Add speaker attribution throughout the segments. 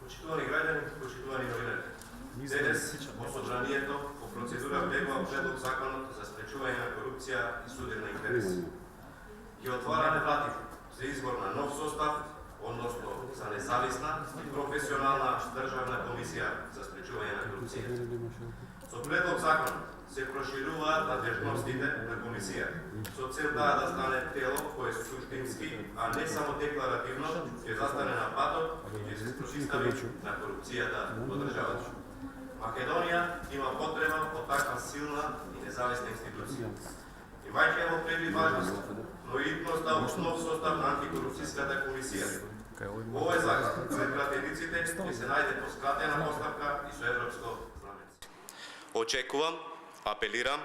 Speaker 1: Почитувани граѓани, почитувани новинари. Денес во собранието по процедура влегува предлог законот за спречување на корупција и судир на интереси. Ги отвараме врати за избор на нов состав, односно за независна и професионална државна комисија за спречување на корупција. Со предлог законот се прошируваат надлежностите на комисијата, со цел да стане тело кое суштински, а не само декларативно, ќе застане на патот и ќе се противстави на корупцијата во државата. Македонија има потреба од таква силна и независна институција. Имајќи во предвид важност, но и итноста од нов состав на антикорупцијската комисија. Овој закон за пратениците ќе се најде по скратена постапка и со европско знаменце.
Speaker 2: Очекувам, апелирам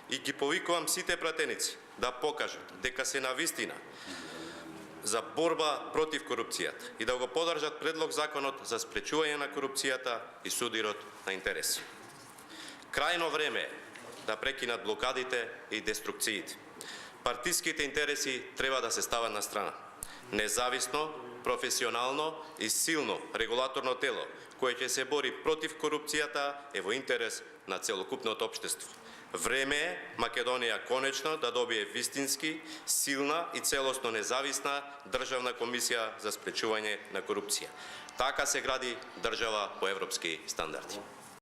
Speaker 2: и ги повикувам сите пратеници да покажат дека се навистина за борба против корупцијата и да го поддржат предлог законот за спречување на корупцијата и судирот на интереси. Крајно време е да прекинат блокадите и деструкциите. Партиските интереси треба да се стават на страна. Независно, професионално и силно регулаторно тело кое ќе се бори против корупцијата е во интерес на целокупното општество. Време е Македонија конечно да добие вистински, силна и целосно независна државна комисија за спречување на корупција. Така се гради држава по европски стандарди.